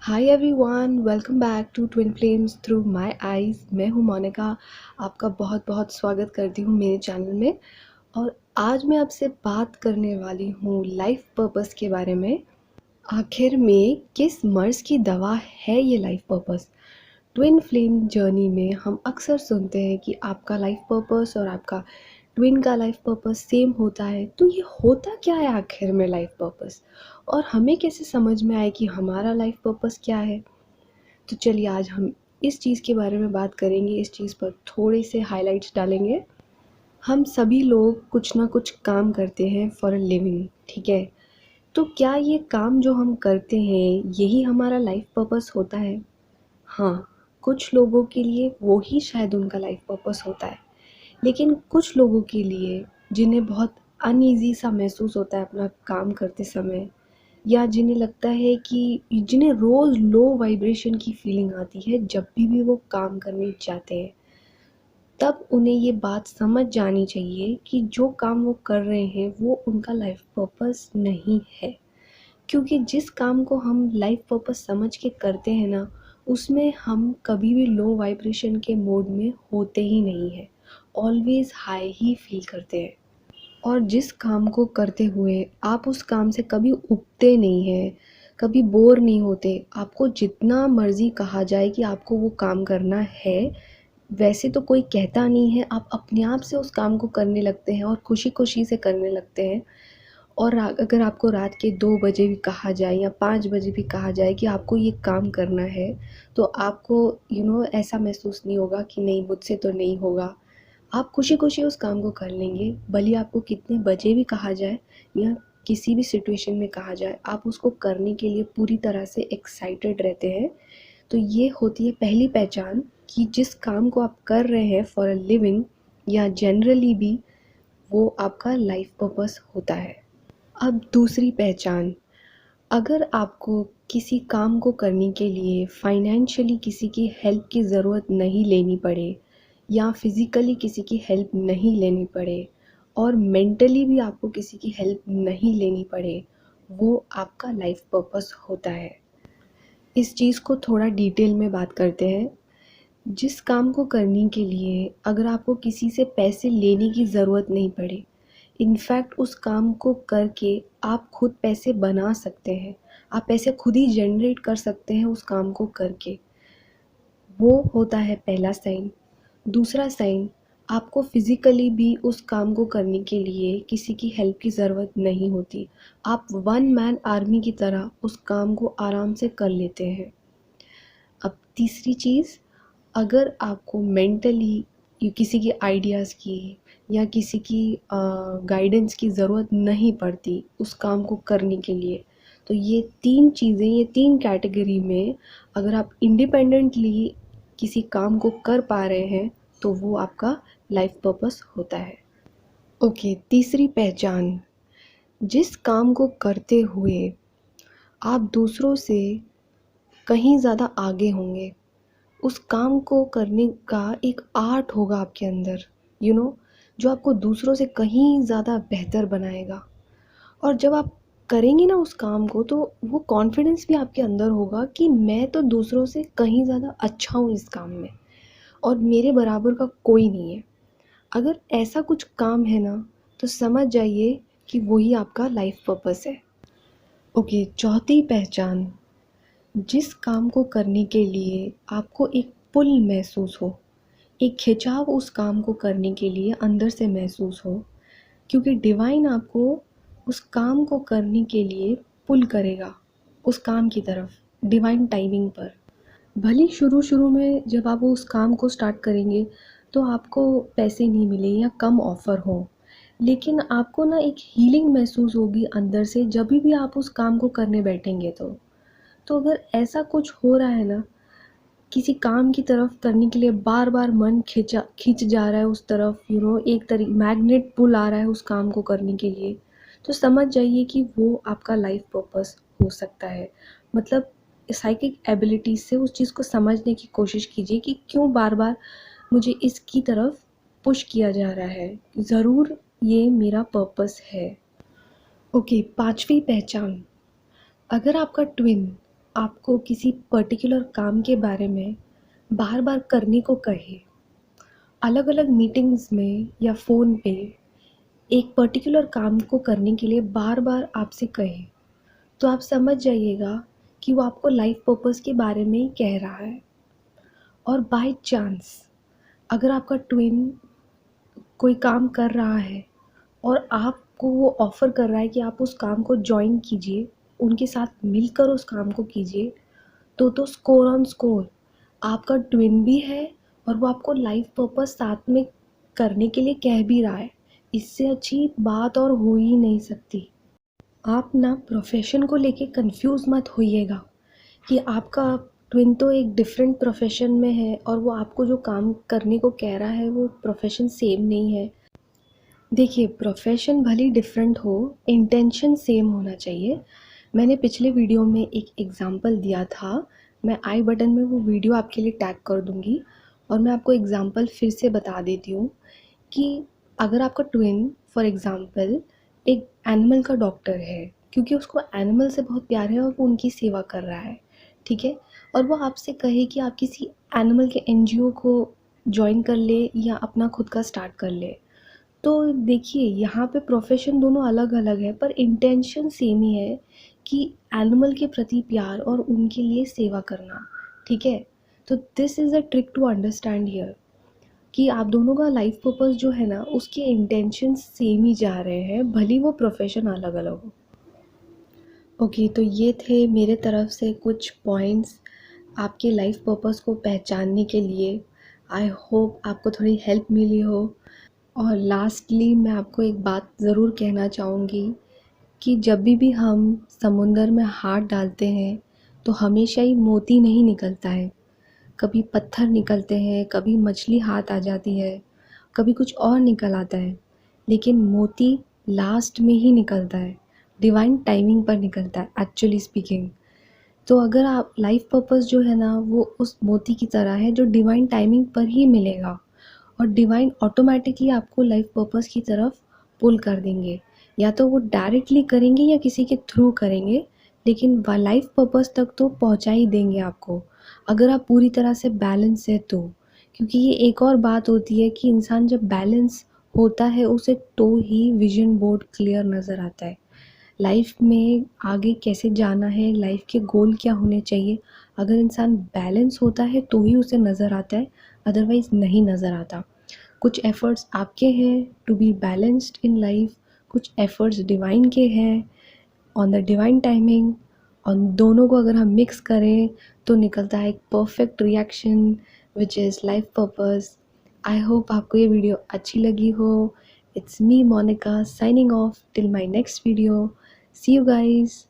Hi everyone, welcome back to twin flames through my eyes. मैं हूं मोनिका। आपका बहुत बहुत स्वागत करती हूं मेरे चैनल में। और आज मैं आपसे बात करने वाली हूं लाइफ पर्पस के बारे में। आखिर में किस मर्ज की दवा है ये life purpose. Twin flame journey में हम अक्सर सुनते हैं कि आपका लाइफ पर्पस और आपका ट्विन का लाइफ पर्पस सेम होता है। तो ये होता क्या है आखिर में लाइफ पर्पस, और हमें कैसे समझ में आए कि हमारा लाइफ पर्पस क्या है। तो चलिए आज हम इस चीज़ के बारे में बात करेंगे, इस चीज़ पर थोड़े से हाइलाइट्स डालेंगे। हम सभी लोग कुछ ना कुछ काम करते हैं फॉर अ लिविंग, ठीक है। तो क्या ये काम जो हम करते हैं यही हमारा लाइफ पर्पस होता है? हाँ, कुछ लोगों के लिए वो ही शायद उनका लाइफ पर्पस होता है। लेकिन कुछ लोगों के लिए जिन्हें बहुत अनईज़ी सा महसूस होता है अपना काम करते समय, या जिन्हें लगता है कि जिन्हें रोज़ लो वाइब्रेशन की फीलिंग आती है जब भी वो काम करने जाते हैं, तब उन्हें ये बात समझ जानी चाहिए कि जो काम वो कर रहे हैं वो उनका लाइफ पर्पस नहीं है। क्योंकि जिस काम को हम लाइफ पर्पस समझ के करते हैं ना, उसमें हम कभी भी लो वाइब्रेशन के मोड में होते ही नहीं हैं। ऑलवेज हाई ही फील करते हैं। और जिस काम को करते हुए आप उस काम से कभी ऊबते नहीं हैं, कभी बोर नहीं होते। आपको जितना मर्ज़ी कहा जाए कि आपको वो काम करना है, वैसे तो कोई कहता नहीं है, आप अपने आप से उस काम को करने लगते हैं और खुशी-खुशी से करने लगते हैं। और अगर आपको रात के 2 बजे भी कहा जाए या 5 बजे भी कहा जाए कि आपको ये काम करना है, तो आपको ऐसा महसूस नहीं होगा कि नहीं, मुझसे तो नहीं होगा। आप खुशी-खुशी उस काम को कर लेंगे, भले ही आपको कितने बजे भी कहा जाए या किसी भी सिचुएशन में कहा जाए, आप उसको करने के लिए पूरी तरह से एक्साइटेड रहते हैं। तो ये होती है पहली पहचान कि जिस काम को आप कर रहे हैं फॉर अ लिविंग या जनरली भी, वो आपका लाइफ पर्पस होता है। अब दूसरी पहचान, अगर आपको किसी काम को करने के लिए फाइनेंशियली किसी की हेल्प की ज़रूरत नहीं लेनी पड़े, या फिज़िकली किसी की हेल्प नहीं लेनी पड़े, और मेंटली भी आपको किसी की हेल्प नहीं लेनी पड़े, वो आपका लाइफ पर्पस होता है। इस चीज़ को थोड़ा डिटेल में बात करते हैं। जिस काम को करने के लिए अगर आपको किसी से पैसे लेने की ज़रूरत नहीं पड़े, इनफैक्ट उस काम को करके आप खुद पैसे बना सकते हैं, आप पैसे खुद ही जनरेट कर सकते हैं उस काम को करके, वो होता है पहला साइन। दूसरा साइन, आपको फिज़िकली भी उस काम को करने के लिए किसी की हेल्प की ज़रूरत नहीं होती। आप वन मैन आर्मी की तरह उस काम को आराम से कर लेते हैं। अब तीसरी चीज़, अगर आपको मेंटली किसी के आइडियाज़ की या किसी की गाइडेंस की ज़रूरत नहीं पड़ती उस काम को करने के लिए, तो ये तीन चीज़ें, ये तीन कैटेगरी में अगर आप इंडिपेंडेंटली किसी काम को कर पा रहे हैं, तो वो आपका लाइफ पर्पस होता है। ओके, तीसरी पहचान, जिस काम को करते हुए आप दूसरों से कहीं ज़्यादा आगे होंगे, उस काम को करने का एक आर्ट होगा आपके अंदर, जो आपको दूसरों से कहीं ज़्यादा बेहतर बनाएगा। और जब आप करेंगे ना उस काम को, तो वो कॉन्फिडेंस भी आपके अंदर होगा कि मैं तो दूसरों से कहीं ज़्यादा अच्छा हूँ इस काम में, और मेरे बराबर का कोई नहीं है। अगर ऐसा कुछ काम है ना, तो समझ जाइए कि वही आपका लाइफ पर्पस है। ओके, चौथी पहचान, जिस काम को करने के लिए आपको एक पुल महसूस हो, एक खिंचाव उस काम को करने के लिए अंदर से महसूस हो, क्योंकि डिवाइन आपको उस काम को करने के लिए पुल करेगा उस काम की तरफ, डिवाइन टाइमिंग पर। भले शुरू शुरू में जब आप उस काम को स्टार्ट करेंगे तो आपको पैसे नहीं मिले या कम ऑफ़र हो, लेकिन आपको ना एक हीलिंग महसूस होगी अंदर से जब भी आप उस काम को करने बैठेंगे। तो अगर ऐसा कुछ हो रहा है ना, किसी काम की तरफ करने के लिए बार बार मन खिंच जा रहा है उस तरफ, एक मैग्नेट पुल आ रहा है उस काम को करने के लिए, तो समझ जाइए कि वो आपका लाइफ पर्पस हो सकता है। मतलब साइकिक एबिलिटीज से उस चीज़ को समझने की कोशिश कीजिए कि क्यों बार बार मुझे इसकी तरफ पुश किया जा रहा है, ज़रूर ये मेरा पर्पस है। ओके, पांचवी पहचान, अगर आपका ट्विन आपको किसी पर्टिकुलर काम के बारे में बार बार करने को कहे, अलग अलग मीटिंग्स में या फ़ोन पे एक पर्टिकुलर काम को करने के लिए बार बार आपसे कहे, तो आप समझ जाइएगा कि वो आपको लाइफ पर्पस के बारे में ही कह रहा है। और बाय चांस अगर आपका ट्विन कोई काम कर रहा है और आपको वो ऑफ़र कर रहा है कि आप उस काम को जॉइन कीजिए, उनके साथ मिलकर उस काम को कीजिए, तो स्कोर ऑन स्कोर आपका ट्विन भी है और वो आपको लाइफ पर्पस साथ में करने के लिए कह भी रहा है। इससे अच्छी बात और हो ही नहीं सकती। आप ना प्रोफेशन को लेके कंफ्यूज मत होइएगा कि आपका ट्विन तो एक डिफरेंट प्रोफेशन में है और वो आपको जो काम करने को कह रहा है वो प्रोफेशन सेम नहीं है। देखिए, प्रोफेशन भले डिफरेंट हो, इंटेंशन सेम होना चाहिए। मैंने पिछले वीडियो में एक एग्ज़ाम्पल दिया था, मैं आई बटन में वो वीडियो आपके लिए टैग कर दूँगी और मैं आपको एग्ज़ाम्पल फिर से बता देती हूँ कि अगर आपका ट्विन फॉर एग्ज़ाम्पल एक एनिमल का डॉक्टर है, क्योंकि उसको एनिमल से बहुत प्यार है और वो उनकी सेवा कर रहा है, ठीक है? और वो आपसे कहे कि आप किसी एनिमल के एनजीओ को जॉइन कर ले या अपना खुद का स्टार्ट कर ले। तो देखिए, यहाँ पे प्रोफेशन दोनों अलग-अलग है पर इंटेंशन सेम ही है कि एनिमल के प्रति प्यार और उनके लिए सेवा करना, ठीक है? तो this is a trick to understand here कि आप दोनों का लाइफ पर्पस जो है ना, उसके इंटेंशन सेम ही जा रहे हैं, भले वो प्रोफेशन अलग-अलग हो। ओके, तो ये थे मेरे तरफ से कुछ पॉइंट्स आपके लाइफ पर्पस को पहचानने के लिए। आई होप आपको थोड़ी हेल्प मिली हो। और लास्टली मैं आपको एक बात ज़रूर कहना चाहूँगी कि जब भी हम समुंदर में हाथ डालते हैं तो हमेशा ही मोती नहीं निकलता है। कभी पत्थर निकलते हैं, कभी मछली हाथ आ जाती है, कभी कुछ और निकल आता है, लेकिन मोती लास्ट में ही निकलता है, डिवाइन टाइमिंग पर निकलता है एक्चुअली स्पीकिंग। तो अगर आप लाइफ पर्पस जो है ना वो उस मोती की तरह है जो डिवाइन टाइमिंग पर ही मिलेगा और डिवाइन ऑटोमेटिकली आपको लाइफ पर्पस की तरफ पुल कर देंगे। या तो वो डायरेक्टली करेंगे या किसी के थ्रू करेंगे, लेकिन लाइफ पर्पस तक तो पहुंचा ही देंगे आपको, अगर आप पूरी तरह से बैलेंस है तो। क्योंकि ये एक और बात होती है कि इंसान जब बैलेंस होता है उसे तो ही विजन बोर्ड क्लियर नज़र आता है। लाइफ में आगे कैसे जाना है, लाइफ के गोल क्या होने चाहिए, अगर इंसान बैलेंस होता है तो ही उसे नज़र आता है, अदरवाइज़ नहीं नज़र आता। कुछ एफ़र्ट्स आपके हैं to be balanced in life, कुछ एफ़र्ट्स डिवाइन के हैं ऑन द डिवाइन टाइमिंग। और दोनों को अगर हम मिक्स करें तो निकलता है एक perfect reaction which is life purpose. I hope आपको ये वीडियो अच्छी लगी हो। It's me Monika signing off till my next video. See you guys.